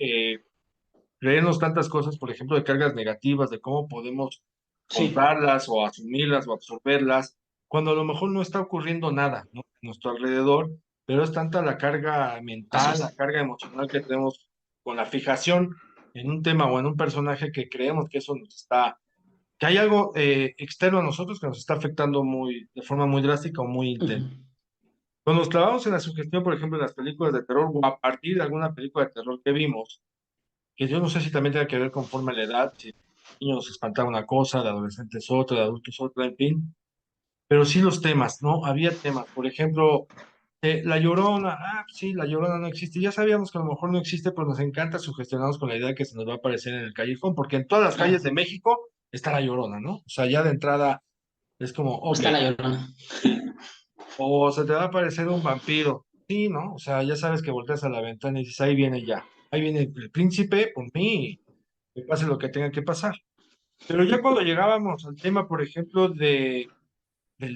creernos tantas cosas, por ejemplo, de cargas negativas, de cómo podemos Sí, comprarlas o asumirlas o absorberlas, cuando a lo mejor no está ocurriendo nada, ¿no? A nuestro alrededor, pero es tanta la carga así mental, la es. carga emocional que tenemos con la fijación en un tema o en un personaje que creemos que eso nos está, que hay algo externo a nosotros que nos está afectando de forma muy drástica o muy Ujú. intensa. Cuando nos clavamos en la sugestión, por ejemplo, en las películas de terror o a partir de alguna película de terror que vimos, que yo no sé si también tiene que ver conforme a la edad, si de niños espantaba una cosa, de adolescentes otra, de adultos otra, en fin, pero sí los temas, ¿no? Había temas, por ejemplo, La Llorona, sí, La Llorona no existe, ya sabíamos que a lo mejor no existe, pero nos encanta sugestionarnos con la idea de que se nos va a aparecer en el callejón, porque en todas las calles Claro. de México está La Llorona, ¿no? O sea, ya de entrada es como, ok, Está la Llorona. sí. O se te va a aparecer un vampiro, sí, ¿no? O sea, ya sabes que volteas a la ventana y dices, ahí viene ya, ahí viene el príncipe por mí, que pase lo que tenga que pasar. Pero ya cuando llegábamos al tema, por ejemplo, del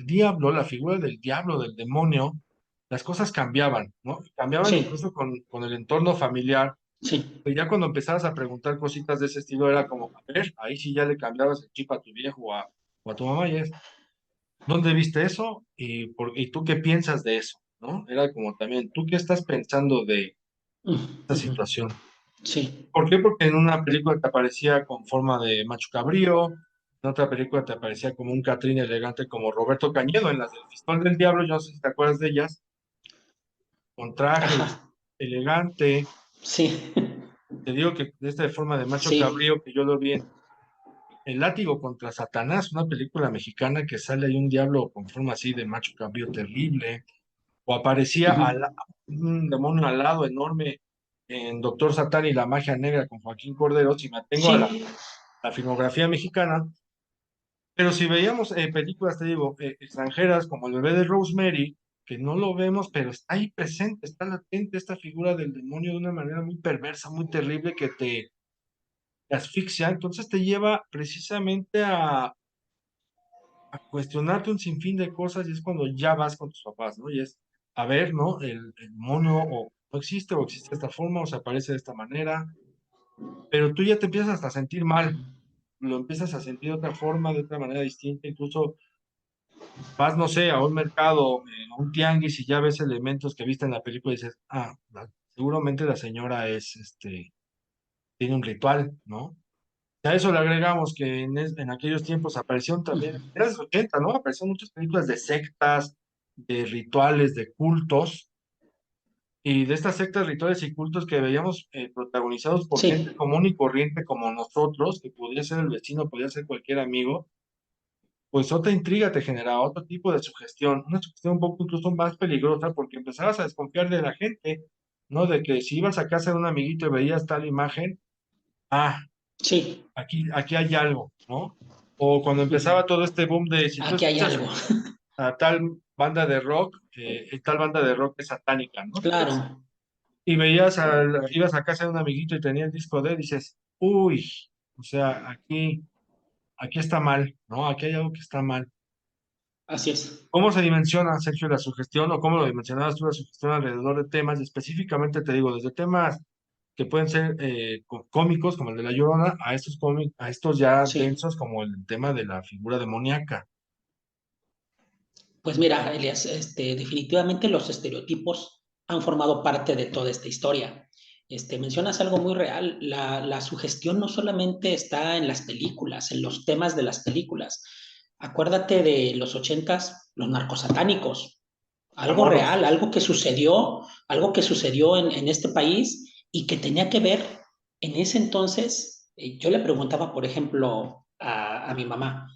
diablo, la figura del diablo, del demonio, las cosas cambiaban, ¿no? Cambiaban Sí, incluso con el entorno familiar. sí. Y ya cuando empezabas a preguntar cositas de ese estilo, era como, a ver, ahí sí ya le cambiabas el chip a tu viejo o a tu mamá, y es, ¿dónde viste eso? ¿Y tú qué piensas de eso? ¿No? Era como también, ¿tú qué estás pensando de esta Ujú. situación? Sí. ¿Por qué? Porque en una película te aparecía con forma de macho cabrío, en otra película te aparecía como un Catrín elegante como Roberto Cañedo, en las del Fistón del Diablo, yo no sé si te acuerdas de ellas, con traje Ajá. elegante. Sí. Te digo que de esta forma de macho Sí. cabrío que yo lo vi en El látigo contra Satanás, una película mexicana que sale ahí un diablo con forma así de macho cabrío terrible, o aparecía Ujú. un demonio alado enorme en Doctor Satán y la magia negra con Joaquín Cordero, si me atengo a Sí. la filmografía mexicana. Pero si veíamos películas, te digo, extranjeras como El bebé de Rosemary, que no lo vemos, pero está ahí presente, está latente esta figura del demonio de una manera muy perversa, muy terrible, que te asfixia, entonces te lleva precisamente a cuestionarte un sinfín de cosas y es cuando ya vas con tus papás, ¿no? Y es, a ver, ¿no? El demonio o existe de esta forma, o se aparece de esta manera, pero tú ya te empiezas hasta a sentir mal, lo empiezas a sentir de otra forma, de otra manera distinta, incluso vas, no sé, a un mercado, a un tianguis y ya ves elementos que viste en la película y dices, seguramente la señora tiene un ritual, ¿no? A eso le agregamos que en aquellos tiempos aparecieron también, en los 80, ¿no? Aparecieron muchas películas de sectas, de rituales, de cultos, y de estas sectas, rituales y cultos que veíamos protagonizados por gente Sí. común y corriente como nosotros, que podría ser el vecino, podría ser cualquier amigo, pues otra intriga te generaba, otro tipo de sugestión, una sugestión un poco incluso más peligrosa porque empezabas a desconfiar de la gente, ¿no? De que si ibas a casa de un amiguito y veías tal imagen, ah, Sí, aquí hay algo, ¿no? O cuando empezaba todo este boom de si tú aquí hay escuchas algo. a tal banda de rock, tal banda de rock es satánica, ¿no? Claro, Y ibas a casa de un amiguito y tenía el disco de, dices, uy, o sea, aquí está mal, ¿no? Aquí hay algo que está mal. así es. ¿Cómo se dimensiona, Sergio, la sugestión o cómo lo dimensionabas tú la sugestión alrededor de temas? Y específicamente te digo, desde temas que pueden ser cómicos, como el de La Llorona, a estos ya Sí. densos, como el tema de la figura demoníaca. Pues mira, Elias, definitivamente los estereotipos han formado parte de toda esta historia. Mencionas algo muy real. La sugestión no solamente está en las películas, en los temas de las películas. Acuérdate de los ochentas, los narcosatánicos, algo real, Matamoros. algo que sucedió en este país y que tenía que ver en ese entonces. Yo le preguntaba, por ejemplo, a mi mamá,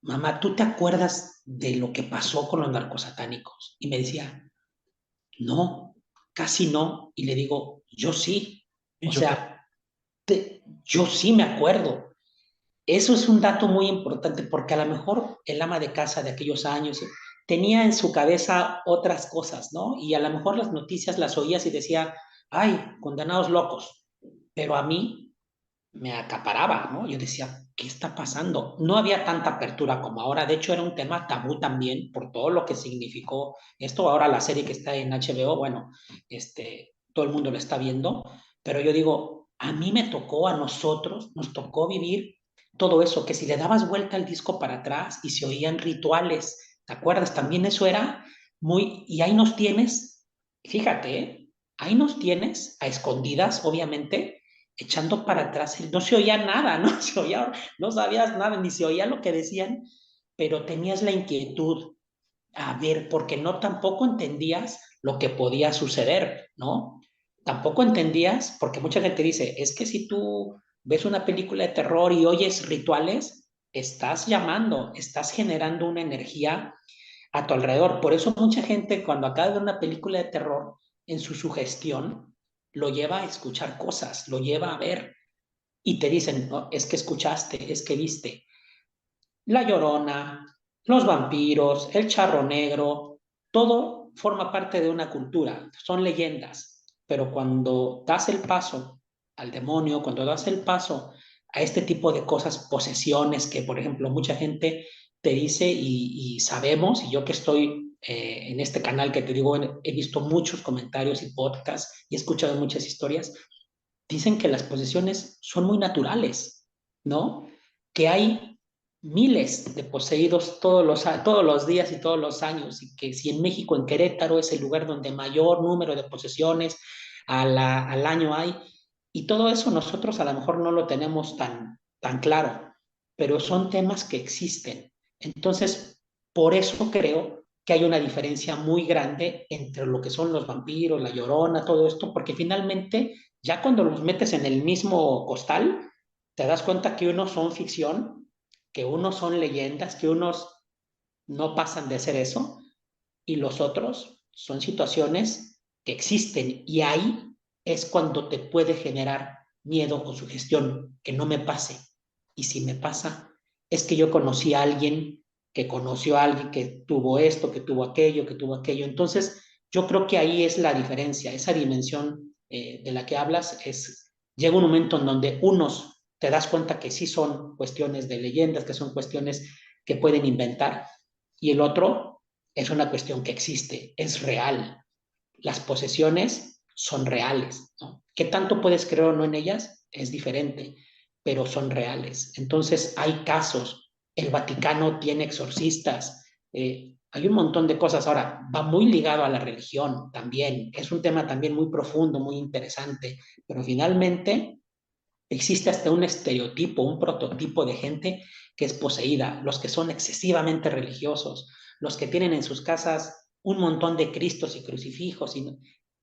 mamá, ¿tú te acuerdas de lo que pasó con los narcosatánicos? Y me decía, no, casi no. Y le digo, yo sí. Y O yo sea, yo sí me acuerdo. Eso es un dato muy importante porque a lo mejor el ama de casa de aquellos años tenía en su cabeza otras cosas, ¿no? Y a lo mejor las noticias las oías y decía, ay, condenados locos. Pero a mí me acaparaba, ¿no? Yo decía, ¿qué está pasando? No había tanta apertura como ahora. De hecho, era un tema tabú también por todo lo que significó esto. Ahora la serie que está en HBO, bueno, todo el mundo lo está viendo, pero yo digo, a mí me tocó, a nosotros, nos tocó vivir todo eso, que si le dabas vuelta al disco para atrás y se oían rituales, ¿te acuerdas? También eso era muy, y ahí nos tienes, fíjate, ¿eh? Ahí nos tienes a escondidas, obviamente, echando para atrás, no se oía nada, no se oía, no sabías nada, ni se oía lo que decían, pero tenías la inquietud a ver, porque no tampoco entendías lo que podía suceder, ¿no? Tampoco entendías, porque mucha gente dice, es que si tú ves una película de terror y oyes rituales, estás llamando, estás generando una energía a tu alrededor. Por eso mucha gente cuando acaba de ver una película de terror, en su sugestión, lo lleva a escuchar cosas, lo lleva a ver y te dicen, no, es que escuchaste, es que viste. La Llorona, los vampiros, el charro negro, todo forma parte de una cultura, son leyendas, pero cuando das el paso al demonio, cuando das el paso a este tipo de cosas, posesiones que, por ejemplo, mucha gente te dice y sabemos, y yo que estoy en este canal que te digo, he visto muchos comentarios y podcasts y he escuchado muchas historias, dicen que las posesiones son muy naturales, ¿no? Que hay miles de poseídos todos los días y todos los años, y que si en México, en Querétaro, es el lugar donde mayor número de posesiones al año hay, y todo eso nosotros a lo mejor no lo tenemos tan claro, pero son temas que existen. Entonces, por eso creo que hay una diferencia muy grande entre lo que son los vampiros, la llorona, todo esto, porque finalmente ya cuando los metes en el mismo costal, te das cuenta que unos son ficción, que unos son leyendas, que unos no pasan de ser eso, y los otros son situaciones que existen. Y ahí es cuando te puede generar miedo o sugestión, que no me pase. Y si me pasa, es que yo conocí a alguien que conoció a alguien que tuvo esto, que tuvo aquello, que tuvo aquello. Entonces, yo creo que ahí es la diferencia, esa dimensión de la que hablas llega un momento en donde unos te das cuenta que sí son cuestiones de leyendas, que son cuestiones que pueden inventar, y el otro es una cuestión que existe, es real. Las posesiones son reales, ¿no? ¿Qué tanto puedes creer o no en ellas? Es diferente, pero son reales. Entonces hay casos, el Vaticano tiene exorcistas, hay un montón de cosas. Ahora, va muy ligado a la religión también, es un tema también muy profundo, muy interesante, pero finalmente existe hasta un estereotipo, un prototipo de gente que es poseída, los que son excesivamente religiosos, los que tienen en sus casas un montón de cristos y crucifijos, y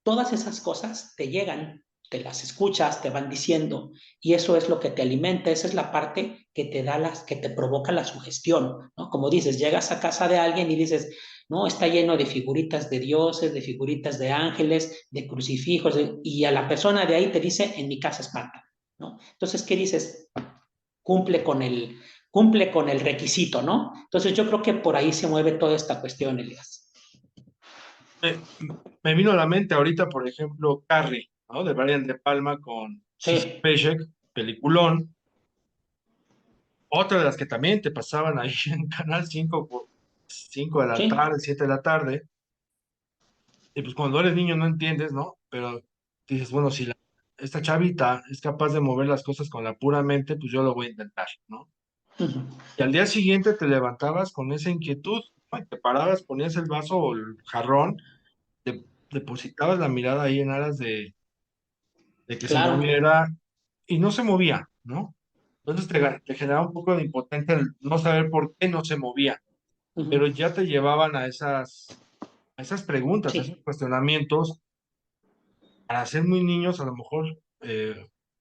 todas esas cosas te llegan, te las escuchas, te van diciendo, y eso es lo que te alimenta, esa es la parte que te da que te provoca la sugestión, ¿no? Como dices, llegas a casa de alguien y dices, no, está lleno de figuritas de dioses, de figuritas de ángeles, de crucifijos, y a la persona de ahí te dice, en mi casa espanta, ¿no? Entonces, ¿qué dices? cumple con el requisito, ¿no? Entonces yo creo que por ahí se mueve toda esta cuestión, Elias. Me, me vino a la mente ahorita, por ejemplo, Carrie, ¿no? De Brian De Palma con Sissy Sí, Spacek, peliculón. Otra de las que también te pasaban ahí en Canal 5 por 5 de la sí, tarde, 7 de la tarde. Y pues cuando eres niño no entiendes, ¿no? Pero dices, bueno, si esta chavita es capaz de mover las cosas con la pura mente, pues yo lo voy a intentar, ¿no? uh-huh, Y al día siguiente te levantabas con esa inquietud, ¿no? Y te parabas, ponías el vaso o el jarrón, depositabas la mirada ahí en aras de que se claro. moviera y no se movía, ¿no? Entonces te generaba un poco de impotencia el no saber por qué no se movía, Uh-huh, pero ya te llevaban a esas preguntas, a esos sí. cuestionamientos. Para ser muy niños, a lo mejor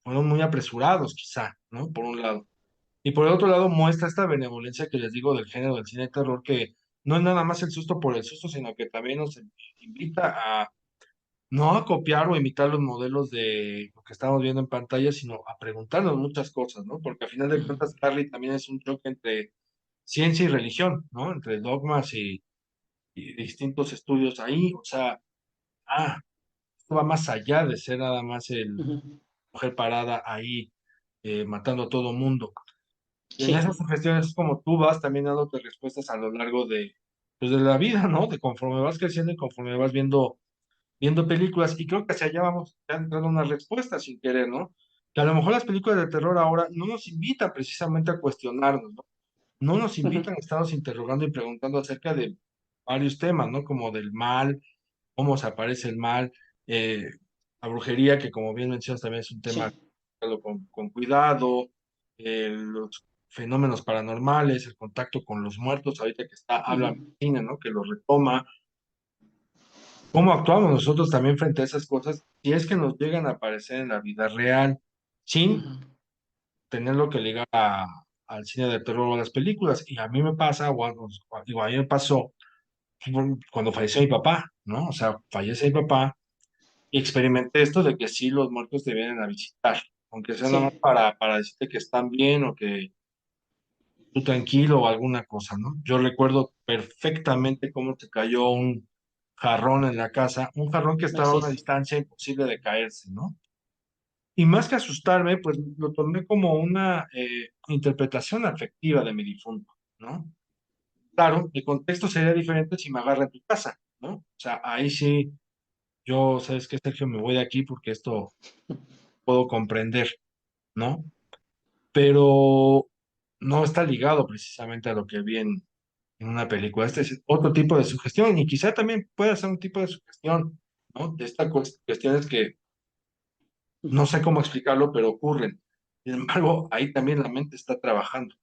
fueron muy apresurados, quizá, ¿no? Por un lado. Y por el otro lado, muestra esta benevolencia que les digo del género del cine de terror, que no es nada más el susto por el susto, sino que también nos invita a no a copiar o imitar los modelos de lo que estamos viendo en pantalla, sino a preguntarnos muchas cosas, ¿no? Porque al final de Uh-huh, cuentas, Carly también es un choque entre ciencia y religión, ¿no? Entre dogmas y distintos estudios ahí. O sea, esto va más allá de ser nada más el uh-huh, mujer parada ahí matando a todo mundo. Y en esas sí. sugestiones es como tú vas también dándote respuestas a lo largo de, pues, de la vida, ¿no? De conforme vas creciendo y conforme vas viendo películas. Y creo que hacia allá vamos dando una respuesta sin querer, ¿no? Que a lo mejor las películas de terror ahora no nos invitan precisamente a cuestionarnos, ¿no? No nos Uh-huh, invitan a estarnos interrogando y preguntando acerca de varios temas, ¿no? Como del mal, cómo se aparece el mal, eh, la brujería, que como bien mencionas también es un tema sí. con cuidado, los fenómenos paranormales, el contacto con los muertos, ahorita que habla Uh-huh, medicina, ¿no? Que lo retoma. ¿Cómo actuamos nosotros también frente a esas cosas si es que nos llegan a aparecer en la vida real, sin uh-huh, tenerlo que ligar al cine de terror o a las películas? Y a mí me pasa, digo, a mí me pasó cuando falleció mi papá, ¿no? O sea, fallece mi papá y experimenté esto de que sí los muertos te vienen a visitar, aunque sea nada más sí. para decirte que están bien o que tú tranquilo o alguna cosa, ¿no? Yo recuerdo perfectamente cómo se cayó un jarrón en la casa, un jarrón que estaba a Así una es. distancia imposible de caerse, ¿no? Y más que asustarme, pues lo tomé como una interpretación afectiva de mi difunto, ¿no? Claro, el contexto sería diferente si me agarra en tu casa, ¿no? O sea, ahí sí, yo, ¿sabes qué, Sergio? Me voy de aquí porque esto puedo comprender, ¿no? Pero no está ligado precisamente a lo que vi en una película. Este es otro tipo de sugestión y quizá también pueda ser un tipo de sugestión, ¿no? De estas cuestiones que no Uh-huh, sé cómo explicarlo, pero ocurren. Sin embargo, ahí también la mente está trabajando.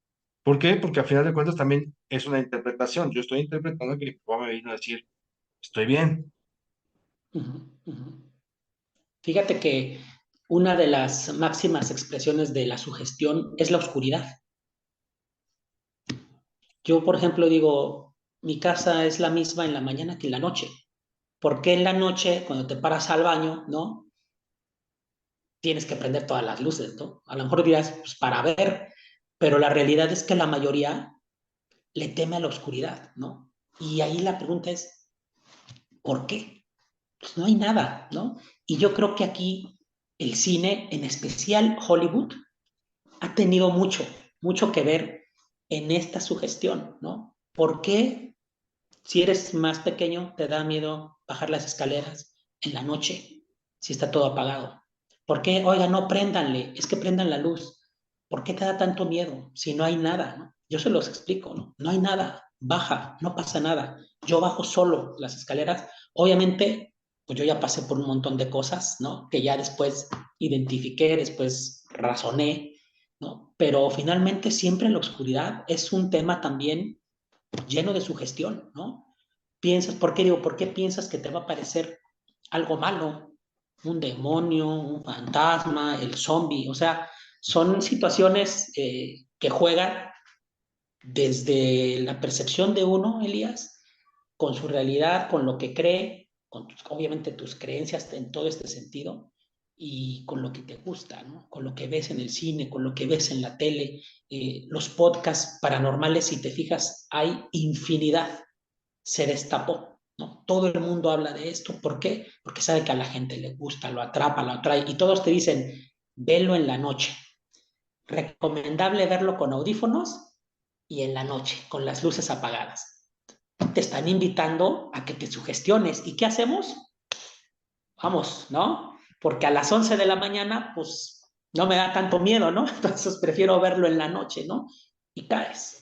¿Por qué? Porque a final de cuentas también es una interpretación. Yo estoy interpretando que mi papá me vino a decir, estoy bien. uh-huh, uh-huh. Fíjate que una de las máximas expresiones de la sugestión es la oscuridad. Yo, por ejemplo, digo, mi casa es la misma en la mañana que en la noche. ¿Por qué en la noche, cuando te paras al baño, no? Tienes que prender todas las luces, ¿no? A lo mejor dirás, pues para ver, pero la realidad es que la mayoría le teme a la oscuridad, ¿no? Y ahí la pregunta es, ¿por qué? Pues no hay nada, ¿no? Y yo creo que aquí el cine, en especial Hollywood, ha tenido mucho, mucho que ver en esta sugestión, ¿no? ¿Por qué si eres más pequeño te da miedo bajar las escaleras en la noche si está todo apagado? ¿Por qué? Oiga, no, préndanle, es que prendan la luz. ¿Por qué te da tanto miedo si no hay nada, ¿no? Yo se los explico, ¿no? No hay nada, baja, no pasa nada. Yo bajo solo las escaleras. Obviamente, pues yo ya pasé por un montón de cosas, ¿no? Que ya después identifiqué, después razoné, ¿no? Pero finalmente siempre la oscuridad es un tema también lleno de sugestión, ¿no? Piensas, ¿por qué digo, por qué piensas que te va a parecer algo malo? Un demonio, un fantasma, el zombie, o sea, son situaciones que juegan desde la percepción de uno, Elías, con su realidad, con lo que cree, con obviamente tus creencias en todo este sentido, y con lo que te gusta, ¿no? Con lo que ves en el cine, con lo que ves en la tele, los podcasts paranormales, si te fijas, hay infinidad. Se destapó, ¿no? Todo el mundo habla de esto. ¿Por qué? Porque sabe que a la gente le gusta, lo atrapa, lo atrae, y todos te dicen, velo en la noche. Recomendable verlo con audífonos y en la noche, con las luces apagadas. Te están invitando a que te sugestiones. ¿Y qué hacemos? Vamos, ¿no? Porque a las 11 de la mañana, pues no me da tanto miedo, ¿no? Entonces prefiero verlo en la noche, ¿no? Y caes.